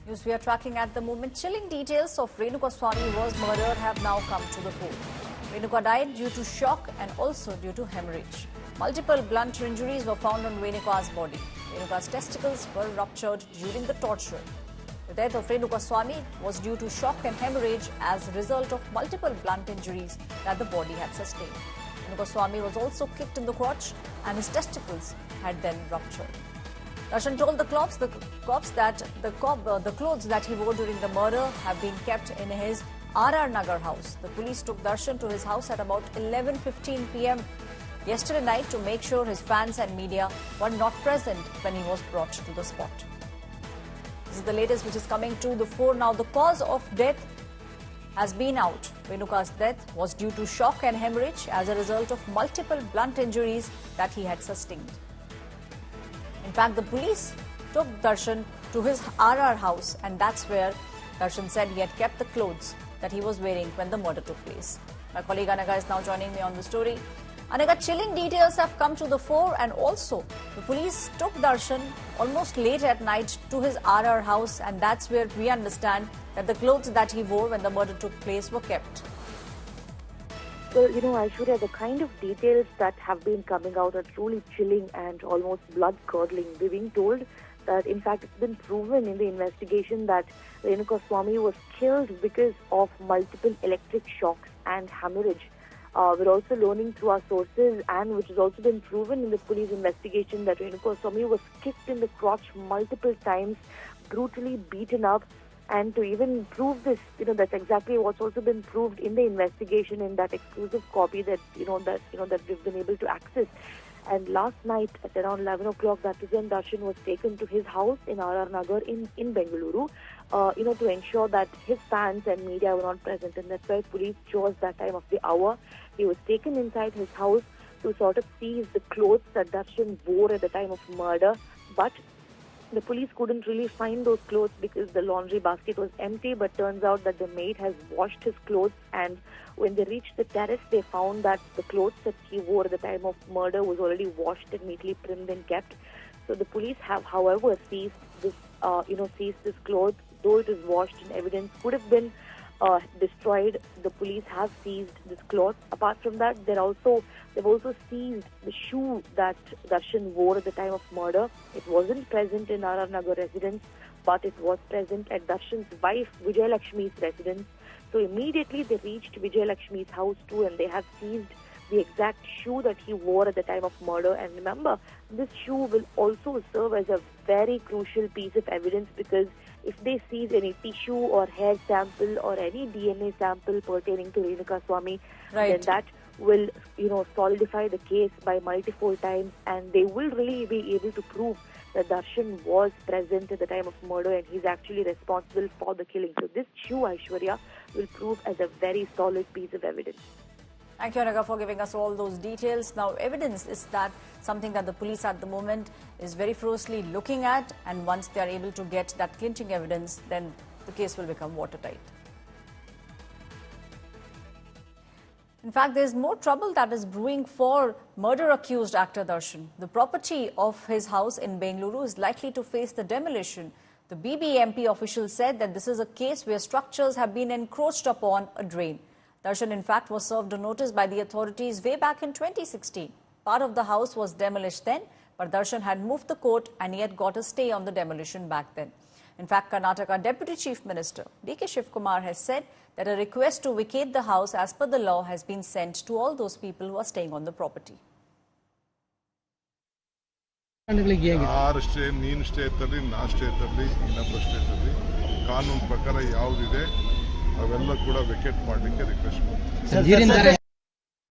News we are tracking at the moment. Chilling details of Renukaswamy was murdered have now come to the fore. Renuka died due to shock and also due to hemorrhage. Multiple blunt injuries were found on Renuka's body. Renuka's testicles were ruptured during the torture. The death of Renukaswamy was due to shock and hemorrhage as a result of multiple blunt injuries that the body had sustained. Renukaswamy was also kicked in the crotch and his testicles had then ruptured. Darshan told the cops that the clothes that he wore during the murder have been kept in his RR Nagar house. The police took Darshan to his house at about 11:15 p.m. yesterday night to make sure his fans and media were not present when he was brought to the spot. This is the latest which is coming to the fore now. The cause of death has been out. Renuka's death was due to shock and hemorrhage as a result of multiple blunt injuries that he had sustained. In fact, the police took Darshan to his RR house, and that's where Darshan said he had kept the clothes that he was wearing when the murder took place. My colleague Anaga is now joining me on the story. Anaga, chilling details have come to the fore, and also the police took Darshan almost late at night to his RR house, and that's where we understand that the clothes that he wore when the murder took place were kept. Well, Aishwarya, the kind of details that have been coming out are truly chilling and almost blood-curdling. We're being told that, in fact, it's been proven in the investigation that Renukaswamy was killed because of multiple electric shocks and hemorrhage. We're also learning through our sources, and which has also been proven in the police investigation, that Renukaswamy was kicked in the crotch multiple times, brutally beaten up. And to even prove this, that's exactly what's also been proved in the investigation in that exclusive copy that we've been able to access. And last night at around 11 o'clock, that is when Darshan was taken to his house in RR Nagar in Bengaluru, to ensure that his fans and media were not present. And that's why police chose that time of the hour. He was taken inside his house to sort of seize the clothes that Darshan wore at the time of murder. But the police couldn't really find those clothes because the laundry basket was empty, but turns out that the maid has washed his clothes, and when they reached the terrace, they found that the clothes that he wore at the time of murder was already washed and neatly trimmed and kept. So the police have, however, seized this cloth, though it is washed and evidence could have been destroyed. The police have seized this cloth. Apart from that, they've also seized the shoe that Darshan wore at the time of murder. It wasn't present in RR Nagar residence, but it was present at Darshan's wife Vijay Lakshmi's residence. So immediately they reached Vijay Lakshmi's house too, and they have seized the exact shoe that he wore at the time of murder. And remember, this shoe will also serve as a very crucial piece of evidence, because if they seize any tissue or hair sample or any DNA sample pertaining to Renukaswamy, then that will, solidify the case by multiple times, and they will really be able to prove that Darshan was present at the time of murder and he's actually responsible for the killing. So this shoe, Aishwarya, will prove as a very solid piece of evidence. Thank you, Anaga, for giving us all those details. Now, evidence is that something that the police at the moment is very ferociously looking at, and once they are able to get that clinching evidence, then the case will become watertight. In fact, there is more trouble that is brewing for murder-accused actor Darshan. The property of his house in Bengaluru is likely to face the demolition. The BBMP official said that this is a case where structures have been encroached upon a drain. Darshan, in fact, was served a notice by the authorities way back in 2016. Part of the house was demolished then, but Darshan had moved the court and he had got a stay on the demolition back then. In fact, Karnataka Deputy Chief Minister D.K. Shivkumar has said that a request to vacate the house as per the law has been sent to all those people who are staying on the property. ಅವೆಲ್ಲ ಕೂಡ vacate ಮಾಡಲಿಕ್ಕೆ request ಮಾಡ್ತೀವಿ.